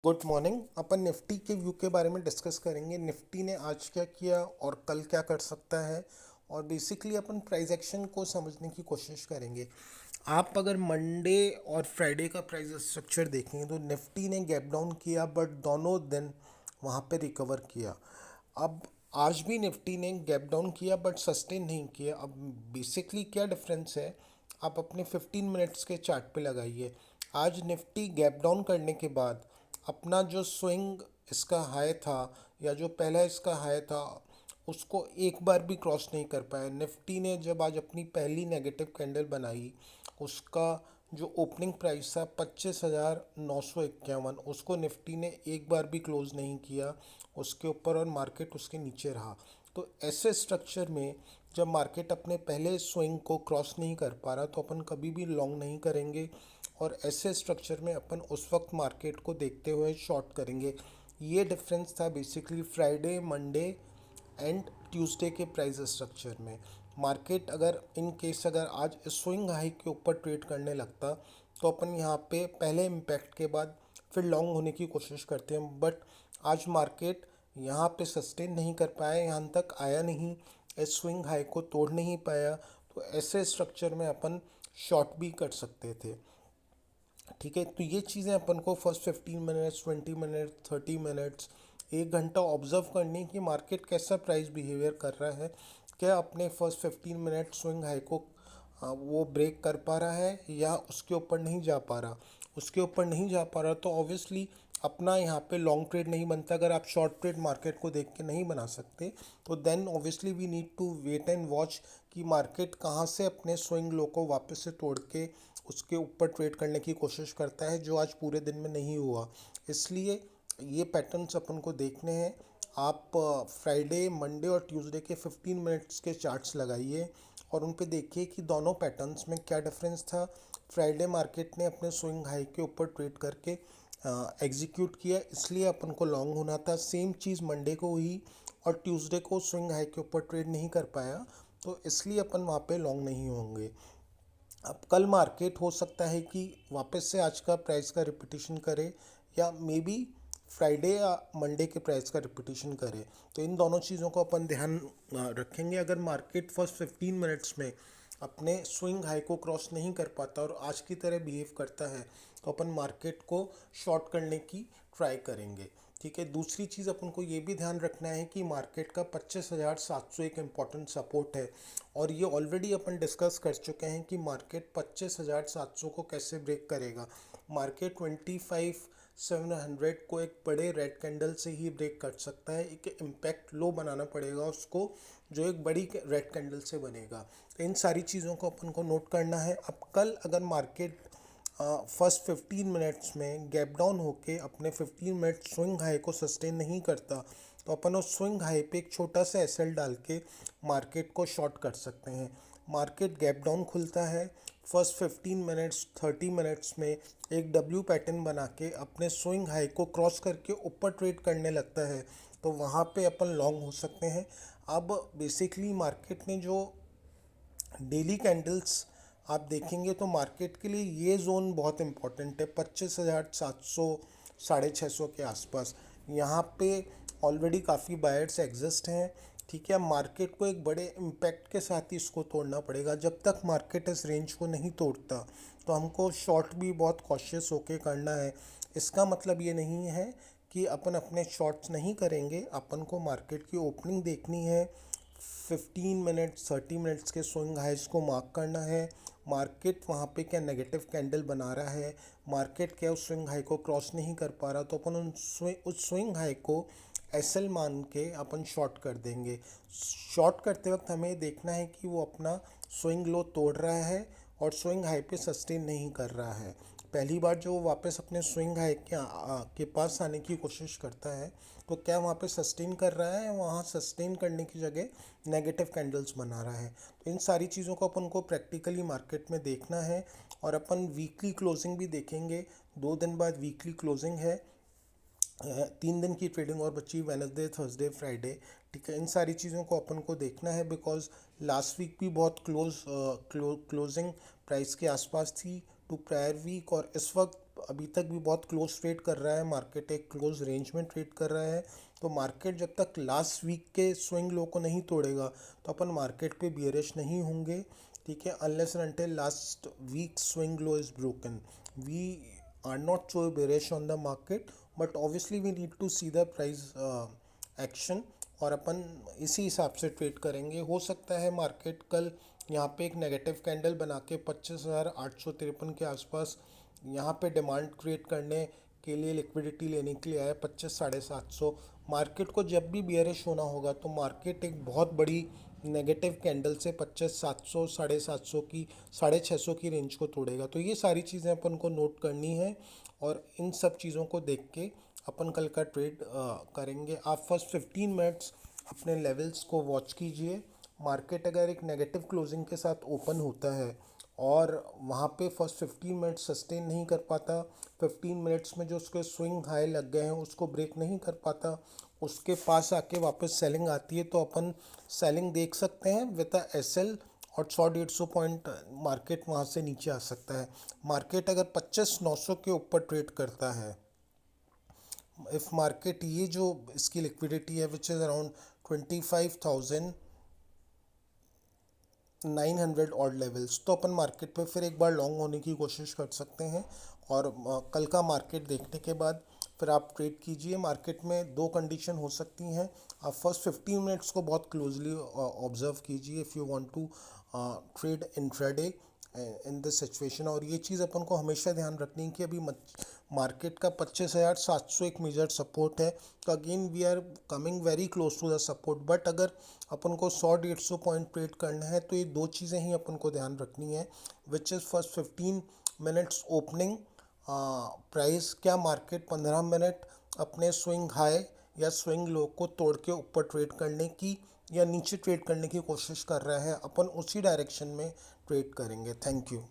Good morning. अपन Nifty के view के बारे में डिस्कस करेंगे। निफ्टी ने आज क्या किया और कल क्या कर सकता है, और बेसिकली अपन प्राइस एक्शन को समझने की कोशिश करेंगे। आप अगर मंडे और फ्राइडे का प्राइस स्ट्रक्चर देखेंगे तो निफ्टी ने गैप डाउन किया, बट दोनों दिन वहाँ पे रिकवर किया। अब आज भी निफ्टी ने गैप डाउन किया बट सस्टेन नहीं किया। अब बेसिकली क्या डिफरेंस है, आप अपने 15 मिनट्स के चार्ट पे लगाइए। आज निफ्टी गैप डाउन करने के बाद अपना जो स्विंग इसका हाई था, या जो पहला इसका हाई था, उसको एक बार भी क्रॉस नहीं कर पाया। निफ्टी ने जब आज अपनी पहली नेगेटिव कैंडल बनाई, उसका जो ओपनिंग प्राइस था 25,951, उसको निफ्टी ने एक बार भी क्लोज नहीं किया उसके ऊपर, और मार्केट उसके नीचे रहा। तो ऐसे स्ट्रक्चर में जब मार्केट अपने पहले स्विंग को क्रॉस नहीं कर पा रहा, तो अपन कभी भी लॉन्ग नहीं करेंगे, और ऐसे स्ट्रक्चर में अपन उस वक्त मार्केट को देखते हुए शॉर्ट करेंगे। ये डिफरेंस था basically Friday, Monday and Tuesday के प्राइस स्ट्रक्चर में। मार्केट अगर इन केस अगर आज स्विंग हाई के ऊपर ट्रेड करने लगता, तो अपन यहाँ पे पहले इम्पैक्ट के बाद फिर लॉन्ग होने की कोशिश करते हैं, बट आज मार्केट यहाँ पे सस्टेन नहीं कर पाया, यहाँ तक आया नहीं, इस स्विंग हाई को तोड़ नहीं पाया। तो ऐसे स्ट्रक्चर में अपन शॉर्ट भी कर सकते थे। ठीक है, तो ये चीज़ें अपन को फर्स्ट 15 मिनट्स, 20 मिनट, 30 मिनट्स, एक घंटा ऑब्जर्व करनी है कि मार्केट कैसा प्राइस बिहेवियर कर रहा है। क्या अपने फर्स्ट 15 मिनट स्विंग हाई को वो ब्रेक कर पा रहा है, या उसके ऊपर नहीं जा पा रहा। उसके ऊपर नहीं जा पा रहा तो ऑब्वियसली अपना यहाँ पे लॉन्ग ट्रेड नहीं बनता। अगर आप शॉर्ट ट्रेड मार्केट को देख के नहीं बना सकते, तो then obviously we need to wait and watch कि मार्केट कहाँ से अपने स्विंग लो को वापस से तोड़ के उसके ऊपर ट्रेड करने की कोशिश करता है, जो आज पूरे दिन में नहीं हुआ। इसलिए ये पैटर्न्स अपन को देखने हैं। आप फ्राइडे, मंडे और ट्यूसडे के 15 मिनट्स के चार्ट्स लगाइए, और उन पे देखिए कि दोनों पैटर्न्स में क्या डिफरेंस था। फ्राइडे मार्केट ने अपने स्विंग हाई के ऊपर ट्रेड करके एग्जीक्यूट किया, इसलिए अपन को लॉन्ग होना था। सेम चीज़ मंडे को हुई, और ट्यूसडे को स्विंग हाई के ऊपर ट्रेड नहीं कर पाया, तो इसलिए अपन वहाँ पे लॉन्ग नहीं होंगे। अब कल मार्केट हो सकता है कि वापस से आज का प्राइस का रिपीटिशन करे, या मे बी फ्राइडे या मंडे के प्राइस का रिपीटिशन करे। तो इन दोनों चीज़ों को अपन ध्यान रखेंगे। अगर मार्केट फर्स्ट 15 मिनट्स में अपने स्विंग हाई को क्रॉस नहीं कर पाता और आज की तरह बिहेव करता है, तो अपन मार्केट को शॉर्ट करने की ट्राई करेंगे। ठीक है, दूसरी चीज़ अपन को ये भी ध्यान रखना है कि मार्केट का 25,700 एक इम्पॉर्टेंट सपोर्ट है, और ये ऑलरेडी अपन डिस्कस कर चुके हैं कि मार्केट 25,700 को कैसे ब्रेक करेगा। मार्केट 25,700 को एक बड़े रेड कैंडल से ही ब्रेक कर सकता है। एक इम्पैक्ट लो बनाना पड़ेगा उसको, जो एक बड़ी रेड कैंडल से बनेगा। तो इन सारी चीज़ों को अपन को नोट करना है। अब कल अगर मार्केट फर्स्ट 15 मिनट्स में गैप डाउन होके अपने 15 मिनट स्विंग हाई को सस्टेन नहीं करता, तो अपन उस स्विंग हाई पे एक छोटा सा एसएल डाल के मार्केट को शॉर्ट कर सकते हैं। मार्केट गैप डाउन खुलता है, फर्स्ट 15 मिनट्स, 30 मिनट्स में एक डब्ल्यू पैटर्न बना के अपने स्विंग हाई को क्रॉस करके ऊपर ट्रेड करने लगता है, तो वहाँ पे अपन लॉन्ग हो सकते हैं। अब बेसिकली मार्केट ने जो डेली कैंडल्स आप देखेंगे, तो मार्केट के लिए ये जोन बहुत इंपॉर्टेंट है, 25,700, 650 के आसपास। यहाँ पे ऑलरेडी काफ़ी बायर्स एग्जिस्ट हैं। ठीक है, मार्केट को एक बड़े इम्पैक्ट के साथ ही इसको तोड़ना पड़ेगा। जब तक मार्केट इस रेंज को नहीं तोड़ता, तो हमको शॉर्ट भी बहुत कॉशियस होके करना है। इसका मतलब ये नहीं है कि अपन अपने शॉर्ट्स नहीं करेंगे। अपन को मार्केट की ओपनिंग देखनी है, 15 मिनट्स, 30 मिनट्स के स्विंग हाइज को मार्क करना है। मार्केट वहाँ पे क्या नेगेटिव कैंडल बना रहा है, मार्केट क्या उस स्विंग हाई को क्रॉस नहीं कर पा रहा, तो अपन उस स्विंग हाई को एसएल मान के अपन शॉर्ट कर देंगे। शॉर्ट करते वक्त हमें देखना है कि वो अपना स्विंग लो तोड़ रहा है और स्विंग हाई पे सस्टेन नहीं कर रहा है। पहली बार जो वो वापस अपने स्विंग हाई के पास आने की कोशिश करता है, तो क्या वहाँ पे सस्टेन कर रहा है, वहाँ सस्टेन करने की जगह नेगेटिव कैंडल्स बना रहा है। तो इन सारी चीज़ों को अपन को प्रैक्टिकली मार्केट में देखना है, और अपन वीकली क्लोजिंग भी देखेंगे। 2 दिन बाद वीकली क्लोजिंग है। 3 दिन की ट्रेडिंग और बची, वेनसडे, थर्सडे, फ्राइडे। ठीक है, इन सारी चीज़ों को अपन को देखना है, बिकॉज लास्ट वीक भी बहुत क्लोजिंग प्राइस के आसपास थी टू प्रायर वीक, और इस वक्त अभी तक भी बहुत क्लोज ट्रेड कर रहा है, मार्केट एक क्लोज रेंज में ट्रेड कर रहा है। तो मार्केट जब तक लास्ट वीक के स्विंग लो को नहीं तोड़ेगा तो अपन मार्केट पे बियरिश नहीं होंगे, ठीक है, unless and until last week swing low is broken. We are not so bearish on the market, but obviously we need to see the price action, और अपन इसी हिसाब से ट्रेड करेंगे। हो सकता है मार्केट कल यहाँ पे एक नेगेटिव कैंडल बना के 25,853 के आसपास यहाँ पे डिमांड क्रिएट करने के लिए, लिक्विडिटी लेने के लिए आए 25,750। मार्केट को जब भी बियरिश होना होगा तो मार्केट एक बहुत बड़ी नेगेटिव कैंडल से 25,700 750 की 650 की रेंज को तोड़ेगा। तो ये सारी चीज़ें अपन को नोट करनी है, और इन सब चीज़ों को देख के अपन कल का ट्रेड करेंगे। आप फर्स्ट 15 मिनट्स अपने लेवल्स को वॉच कीजिए। मार्केट अगर एक नेगेटिव क्लोजिंग के साथ ओपन होता है और वहाँ पे फर्स्ट 15 मिनट्स सस्टेन नहीं कर पाता, 15 मिनट्स में जो उसके स्विंग हाई लग गए हैं उसको ब्रेक नहीं कर पाता, उसके पास आके वापस सेलिंग आती है, तो अपन सेलिंग देख सकते हैं विद अ एसएल, और 100-150 पॉइंट मार्केट वहाँ से नीचे आ सकता है। मार्केट अगर 25,900 के ऊपर ट्रेड करता है, इफ़ मार्केट ये जो इसकी लिक्विडिटी है which is around 25,900 odd levels, तो अपन मार्केट पे फिर एक बार लॉन्ग होने की कोशिश कर सकते हैं। और कल का मार्केट देखने के बाद फिर आप ट्रेड कीजिए। मार्केट में दो कंडीशन हो सकती हैं। आप फर्स्ट 15 मिनट्स को बहुत क्लोजली ऑब्जर्व कीजिए if you want to trade intraday in this situation. और ये चीज़ अपन को हमेशा ध्यान रखनी है कि अभी मार्केट का 25,700 एक मेजर सपोर्ट है, तो again we are coming very close to the support. But अगर अपन को 100-150 पॉइंट ट्रेड करना है तो ये दो चीज़ें ही अपन को ध्यान रखनी है, which is first 15 minutes opening price, क्या मार्केट 15 मिनट अपने स्विंग हाई या स्विंग लो को तोड़ के ऊपर ट्रेड करने की या नीचे ट्रेड करने की कोशिश कर रहा है, अपन उसी डायरेक्शन में ट्रेड करेंगे। Thank you.